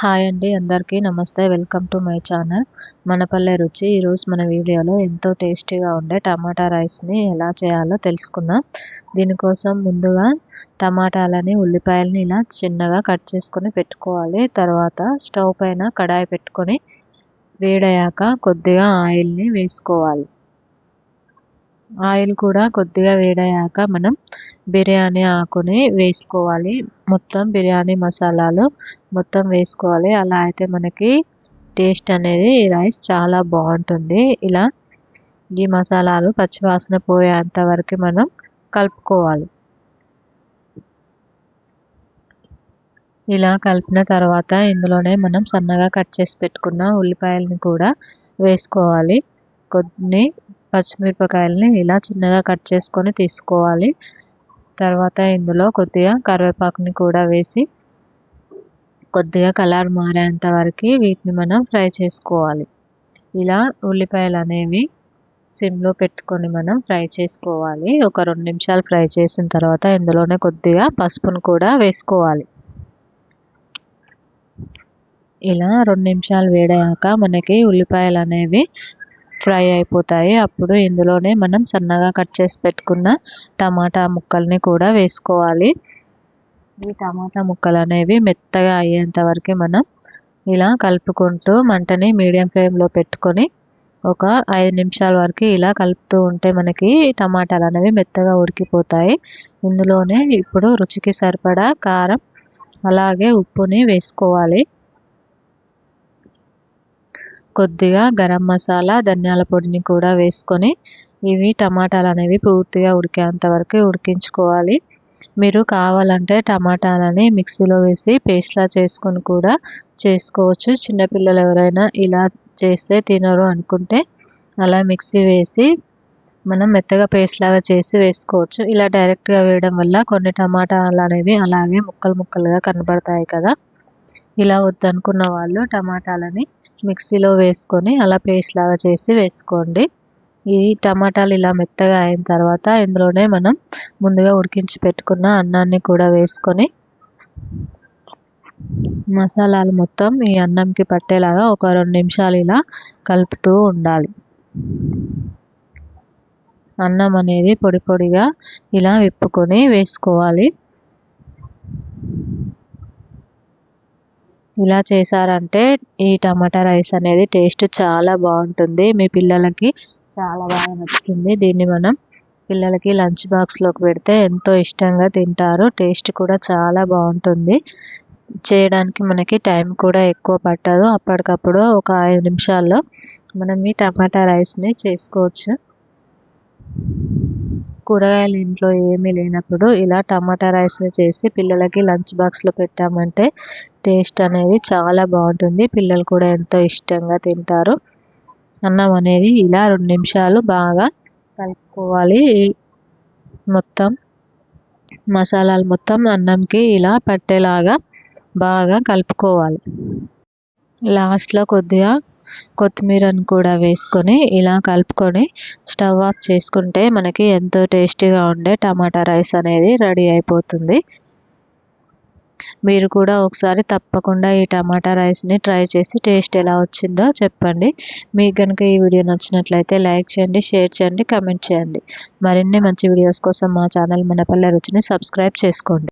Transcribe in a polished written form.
Hi అండి, అందరికీ నమస్తే. వెల్కమ్ టు మై ఛానల్ మనపల్లె రుచి. ఈరోజు మన వీడియోలో ఎంతో టేస్టీగా ఉండే టమాటా రైస్ని ఎలా చేయాలో తెలుసుకుందాం. దీనికోసం ముందుగా టమాటాలని, ఉల్లిపాయలని ఇలా చిన్నగా కట్ చేసుకొని పెట్టుకోవాలి. తర్వాత స్టవ్ పైన కడాయి పెట్టుకొని వేడయ్యాక కొద్దిగా ఆయిల్ని వేసుకోవాలి. ఆయిల్ కూడా కొద్దిగా వేడయ్యాక మనం బిర్యానీ ఆకుని వేసుకోవాలి. మొత్తం బిర్యానీ మసాలాలు మొత్తం వేసుకోవాలి. అలా అయితే మనకి టేస్ట్ అనేది రైస్ చాలా బాగుంటుంది. ఇలా ఈ మసాలాలు పచ్చివాసన పోయేంత వరకు మనం కలుపుకోవాలి. ఇలా కలిపిన తర్వాత ఇందులోనే మనం సన్నగా కట్ చేసి పెట్టుకున్న ఉల్లిపాయలని కూడా వేసుకోవాలి. కొన్ని పచ్చిమిరపకాయలని ఇలా చిన్నగా కట్ చేసుకొని తీసుకోవాలి. తర్వాత ఇందులో కొద్దిగా కరివేపాకుని కూడా వేసి కొద్దిగా కలర్ మారేంత వరకు వీటిని మనం ఫ్రై చేసుకోవాలి. ఇలా ఉల్లిపాయలు అనేవి సిమ్లో పెట్టుకొని మనం ఫ్రై చేసుకోవాలి. ఒక 2 నిమిషాలు ఫ్రై చేసిన తర్వాత ఇందులోనే కొద్దిగా పసుపును కూడా వేసుకోవాలి. ఇలా 2 నిమిషాలు వేడాక మనకి ఉల్లిపాయలు అనేవి ఫ్రై అయిపోతాయి. అప్పుడు ఇందులోనే మనం సన్నగా కట్ చేసి పెట్టుకున్న టమాటా ముక్కల్ని కూడా వేసుకోవాలి. ఈ టమాటా ముక్కలు అనేవి మెత్తగా అయ్యేంత వరకు మనం ఇలా కలుపుకుంటూ మంటని మీడియం ఫ్లేమ్లో పెట్టుకొని ఒక 5 నిమిషాల వరకు ఇలా కలుపుతూ ఉంటే మనకి టమాటాలు అనేవి మెత్తగా ఉడికిపోతాయి. ఇందులోనే ఇప్పుడు రుచికి సరిపడా కారం అలాగే ఉప్పుని వేసుకోవాలి. కొద్దిగా గరం మసాలా, ధనియాల పొడిని కూడా వేసుకొని ఇవి టమాటాలు అనేవి పూర్తిగా ఉడికేంత వరకు ఉడికించుకోవాలి. మీరు కావాలంటే టమాటాలని మిక్సీలో వేసి పేస్ట్లా చేసుకొని కూడా చేసుకోవచ్చు. చిన్నపిల్లలు ఎవరైనా ఇలా చేస్తే తినరు అనుకుంటే అలా మిక్సీ వేసి మనం మెత్తగా పేస్ట్ లాగా చేసి వేసుకోవచ్చు. ఇలా డైరెక్ట్గా వేయడం వల్ల కొన్ని టమాటాలు అనేవి అలాగే ముక్కలు ముక్కలుగా కనబడతాయి కదా. ఇలా వద్దనుకున్న వాళ్ళు టమాటాలని మిక్సీలో వేసుకొని అలా పేస్ట్ లాగా చేసి వేసుకోండి. ఈ టమాటాలు ఇలా మెత్తగా అయిన తర్వాత ఇందులోనే మనం ముందుగా ఉడికించి పెట్టుకున్న అన్నాన్ని కూడా వేసుకొని మసాలాలు మొత్తం ఈ అన్నంకి పట్టేలాగా ఒక 2 నిమిషాలు ఇలా కలుపుతూ ఉండాలి. అన్నం అనేది పొడి పొడిగా ఇలా విప్పుకొని వేసుకోవాలి. ఇలా చేశారంటే ఈ టమాటా రైస్ అనేది టేస్ట్ చాలా బాగుంటుంది. మీ పిల్లలకి చాలా బాగా నచ్చుతుంది. దీన్ని మనం పిల్లలకి లంచ్ బాక్స్లోకి పెడితే ఎంతో ఇష్టంగా తింటారు. టేస్ట్ కూడా చాలా బాగుంటుంది. చేయడానికి మనకి టైం కూడా ఎక్కువ పట్టదు. అప్పటికప్పుడు ఒక 5 నిమిషాల్లో మనం ఈ టమాటా రైస్ని చేసుకోవచ్చు. కూరగాయలు ఇంట్లో ఏమీ లేనప్పుడు ఇలా టమాటా రైస్ని చేసి పిల్లలకి లంచ్ బాక్స్లో పెట్టామంటే టేస్ట్ అనేది చాలా బాగుంటుంది. పిల్లలు కూడా ఎంతో ఇష్టంగా తింటారు. అన్నం అనేది ఇలా 2 నిమిషాలు బాగా కలుపుకోవాలి. మొత్తం మసాలాలు మొత్తం అన్నంకి ఇలా పట్టేలాగా బాగా కలుపుకోవాలి. లాస్ట్లో కొద్దిగా కొత్తిమీరను కూడా వేసుకొని ఇలా కలుపుకొని స్టవ్ ఆఫ్ చేసుకుంటే మనకి ఎంతో టేస్టీగా ఉండే టమాటా రైస్ అనేది రెడీ అయిపోతుంది. మీరు కూడా ఒకసారి తప్పకుండా ఈ టమాటా రైస్ని ట్రై చేసి టేస్ట్ ఎలా వచ్చిందో చెప్పండి. మీకు కనుక ఈ వీడియో నచ్చినట్లయితే లైక్ చేయండి, షేర్ చేయండి, కామెంట్ చేయండి. మరిన్ని మంచి వీడియోస్ కోసం మా ఛానల్ మనపల్లె రుచిని సబ్స్క్రైబ్ చేసుకోండి.